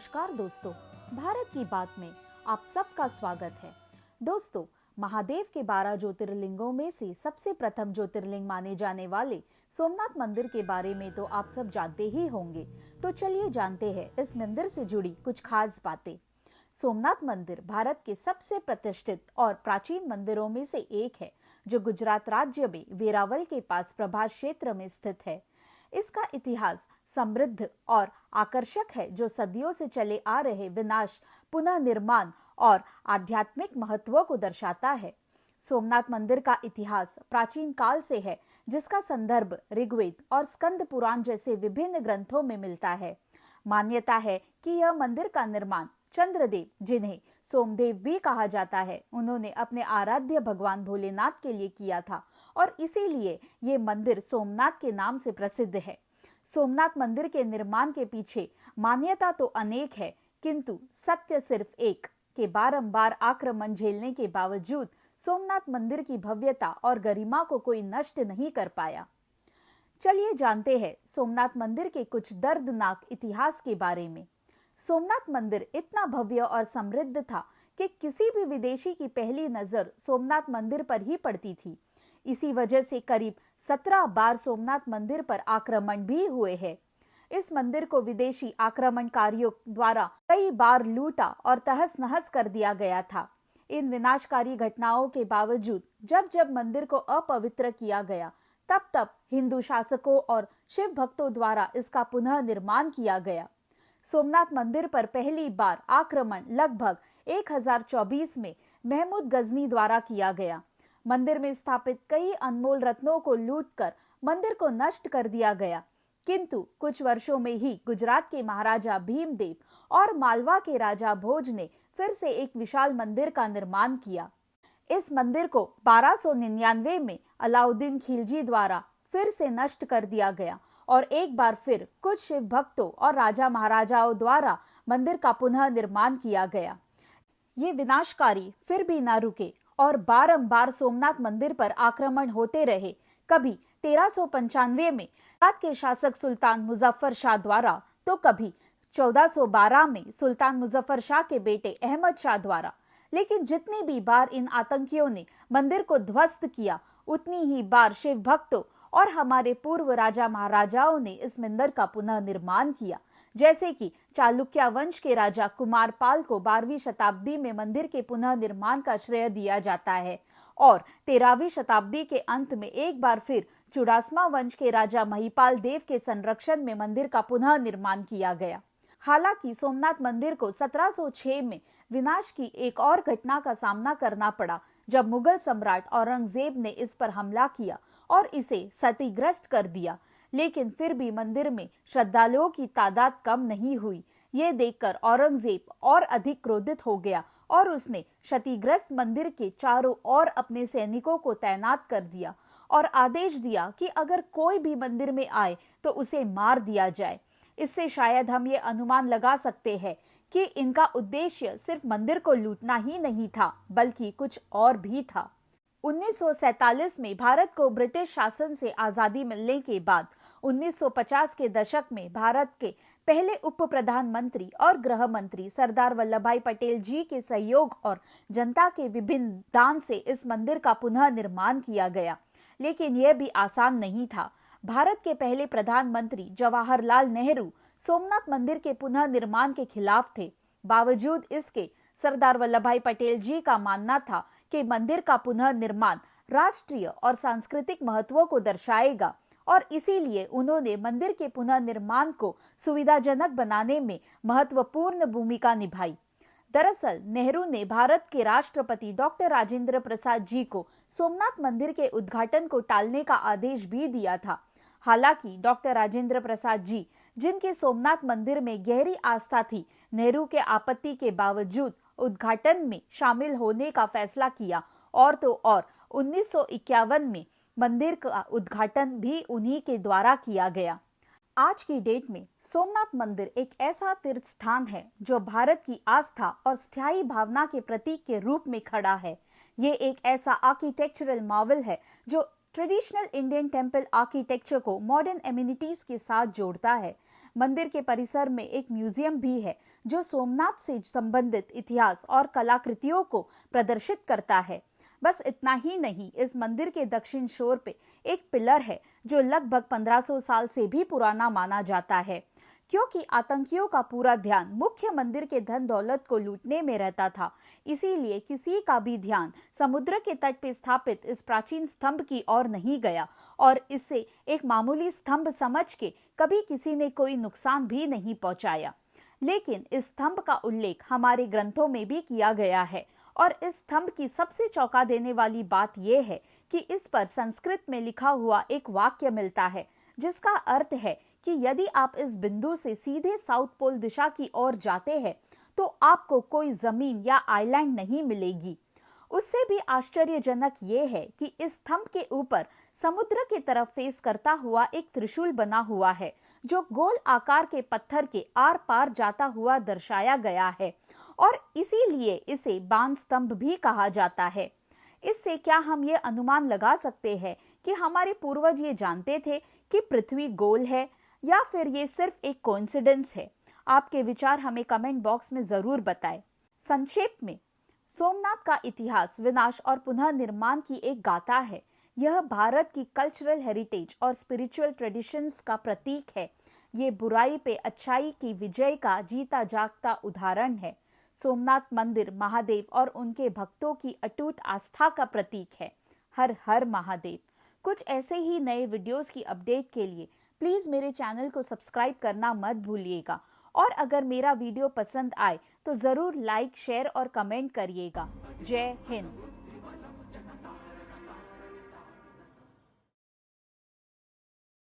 नमस्कार दोस्तों, भारत की बात में आप सबका स्वागत है। दोस्तों, महादेव के 12 ज्योतिर्लिंगों में से सबसे प्रथम ज्योतिर्लिंग माने जाने वाले सोमनाथ मंदिर के बारे में तो आप सब जानते ही होंगे। तो चलिए जानते हैं इस मंदिर से जुड़ी कुछ खास बातें। सोमनाथ मंदिर भारत के सबसे प्रतिष्ठित और प्राचीन मंदिरों में से एक है, जो गुजरात राज्य में वेरावल के पास प्रभास क्षेत्र में स्थित है। इसका इतिहास समृद्ध और आकर्षक है, जो सदियों से चले आ रहे विनाश, पुनः निर्माण और आध्यात्मिक महत्व को दर्शाता है। सोमनाथ मंदिर का इतिहास प्राचीन काल से है, जिसका संदर्भ ऋग्वेद और स्कंद पुराण जैसे विभिन्न ग्रंथों में मिलता है। मान्यता है कि यह मंदिर का निर्माण चंद्रदेव, जिन्हें सोमदेव भी कहा जाता है, उन्होंने अपने आराध्य भगवान भोलेनाथ के लिए किया था और इसीलिए ये मंदिर सोमनाथ के नाम से प्रसिद्ध है। सोमनाथ मंदिर के निर्माण के पीछे मान्यता तो अनेक है, किंतु सत्य सिर्फ एक के बारंबार आक्रमण झेलने के बावजूद सोमनाथ मंदिर की भव्यता और गरिमा को कोई नष्ट नहीं कर पाया। चलिए जानते हैं सोमनाथ मंदिर के कुछ दर्दनाक इतिहास के बारे में। सोमनाथ मंदिर इतना भव्य और समृद्ध था कि किसी भी विदेशी की पहली नजर सोमनाथ मंदिर पर ही पड़ती थी। इसी वजह से करीब 17 बार सोमनाथ मंदिर पर आक्रमण भी हुए हैं। इस मंदिर को विदेशी आक्रमणकारियों द्वारा कई बार लूटा और तहस नहस कर दिया गया था। इन विनाशकारी घटनाओं के बावजूद जब जब मंदिर को अपवित्र किया गया, तब तब हिंदू शासकों और शिव भक्तों द्वारा इसका पुनः निर्माण किया गया। सोमनाथ मंदिर पर पहली बार आक्रमण लगभग 1024 में महमूद गजनी द्वारा किया गया। मंदिर में स्थापित कई अनमोल रत्नों को लूटकर मंदिर को नष्ट कर दिया गया, किंतु कुछ वर्षों में ही गुजरात के महाराजा भीमदेव और मालवा के राजा भोज ने फिर से एक विशाल मंदिर का निर्माण किया। इस मंदिर को 1299 में अलाउद्दीन खिलजी द्वारा फिर से नष्ट कर दिया गया और एक बार फिर कुछ शिव भक्तों और राजा महाराजाओं द्वारा मंदिर का पुनः निर्माण किया गया। ये विनाशकारी फिर भी न रुके और बारंबार सोमनाथ मंदिर पर आक्रमण होते रहे। कभी 1395 में गुजरात के शासक सुल्तान मुजफ्फर शाह द्वारा, तो कभी 1412 में सुल्तान मुजफ्फर शाह के बेटे अहमद शाह द्वारा। लेकिन जितनी भी बार इन आतंकियों ने मंदिर को ध्वस्त किया, उतनी ही बार शिव भक्तों और हमारे पूर्व राजा महाराजाओं ने इस मंदिर का पुनः निर्माण किया। जैसे कि चालुक्य वंश के राजा कुमारपाल को 12वीं शताब्दी में मंदिर के पुनः निर्माण का श्रेय दिया जाता है और 13वीं शताब्दी के अंत में एक बार फिर चुड़ासमा वंश के राजा महिपाल देव के संरक्षण में मंदिर का पुनः निर्माण किया गया। हालांकि सोमनाथ मंदिर को 1706 में विनाश की एक और घटना का सामना करना पड़ा, जब मुगल सम्राट औरंगजेब ने इस पर हमला किया और इसे क्षतिग्रस्त कर दिया। लेकिन फिर भी मंदिर में श्रद्धालुओं की तादाद कम नहीं हुई। ये देखकर औरंगजेब और अधिक क्रोधित हो गया और उसने क्षतिग्रस्त मंदिर के चारों ओर अपने सैनिकों को तैनात कर दिया और आदेश दिया कि अगर कोई भी मंदिर में आए तो उसे मार दिया जाए। इससे शायद हम ये अनुमान लगा सकते हैं कि इनका उद्देश्य सिर्फ मंदिर को लूटना ही नहीं था, बल्कि कुछ और भी था। 1947 में भारत को ब्रिटिश शासन से आजादी मिलने के बाद 1950 के दशक में भारत के पहले उप प्रधानमंत्री और गृह मंत्री सरदार वल्लभ भाई पटेल जी के सहयोग और जनता के विभिन्न दान से इस मंदिर का पुनः निर्माण किया गया। लेकिन यह भी आसान नहीं था। भारत के पहले प्रधानमंत्री जवाहरलाल नेहरू सोमनाथ मंदिर के पुनः निर्माण के खिलाफ थे। बावजूद इसके सरदार वल्लभ भाई पटेल जी का मानना था कि मंदिर का पुनः निर्माण राष्ट्रीय और सांस्कृतिक महत्व को दर्शाएगा और इसीलिए उन्होंने मंदिर के पुनः निर्माण को सुविधाजनक बनाने में महत्वपूर्ण भूमिका निभाई। दरअसल नेहरू ने भारत के राष्ट्रपति डॉक्टर राजेंद्र प्रसाद जी को सोमनाथ मंदिर के उद्घाटन को टालने का आदेश भी दिया था। हालांकि डॉक्टर राजेंद्र प्रसाद जी, जिनके सोमनाथ मंदिर में गहरी आस्था थी, नेहरू के आपत्ति के बावजूद उद्घाटन में शामिल होने का फैसला किया और तो और 1951 में मंदिर का उद्घाटन भी उन्हीं के द्वारा किया गया। आज की डेट में सोमनाथ मंदिर एक ऐसा तीर्थ स्थान है जो भारत की आस्था और स्थायी भावना के प्रतीक के रूप में खड़ा है। ये एक ऐसा आर्किटेक्चरल मार्वल है जो ट्रेडिशनल इंडियन टेम्पल आर्किटेक्चर को मॉडर्न एमिनिटीज के साथ जोड़ता है। मंदिर के परिसर में एक म्यूजियम भी है जो सोमनाथ से संबंधित इतिहास और कलाकृतियों को प्रदर्शित करता है। बस इतना ही नहीं, इस मंदिर के दक्षिण शोर पे एक पिलर है जो लगभग 1500 साल से भी पुराना माना जाता है। क्योंकि आतंकियों का पूरा ध्यान मुख्य मंदिर के धन दौलत को लूटने में रहता था, इसीलिए किसी का भी ध्यान समुद्र के तट पर स्थापित इस प्राचीन स्तंभ की ओर नहीं गया और इसे एक मामूली स्तंभ समझ के कभी किसी ने कोई नुकसान भी नहीं पहुंचाया। लेकिन इस स्तंभ का उल्लेख हमारे ग्रंथों में भी किया गया है और इस स्तंभ की सबसे चौंका देने वाली बात यह है कि इस पर संस्कृत में लिखा हुआ एक वाक्य मिलता है जिसका अर्थ है कि यदि आप इस बिंदु से सीधे साउथ पोल दिशा की ओर जाते हैं तो आपको कोई जमीन या आइलैंड नहीं मिलेगी। उससे भी आश्चर्यजनक ये है कि इस स्तंभ के ऊपर समुद्र की तरफ फेस करता हुआ एक त्रिशूल बना हुआ है जो गोल आकार के पत्थर के आर पार जाता हुआ दर्शाया गया है और इसीलिए इसे बाण स्तंभ भी कहा जाता है। इससे क्या हम ये अनुमान लगा सकते हैं कि हमारे पूर्वज ये जानते थे कि पृथ्वी गोल है या फिर ये सिर्फ एक कोइंसिडेंस है? आपके विचार हमें कमेंट बॉक्स में जरूर बताएं। संक्षेप में, सोमनाथ का इतिहास विनाश और पुनः निर्माण की एक गाथा है। यह भारत की कल्चरल हेरिटेज और स्पिरिचुअल ट्रेडिशंस का प्रतीक है। ये बुराई पे अच्छाई की विजय का जीता जागता उदाहरण है। सोमनाथ मंदिर महादेव और उनके भक्तों की अटूट आस्था का प्रतीक है। हर हर महादेव। कुछ ऐसे ही नए वीडियोस की अपडेट के लिए प्लीज मेरे चैनल को सब्सक्राइब करना मत भूलिएगा और अगर मेरा वीडियो पसंद आए तो जरूर लाइक, शेयर और कमेंट करिएगा। जय हिंद।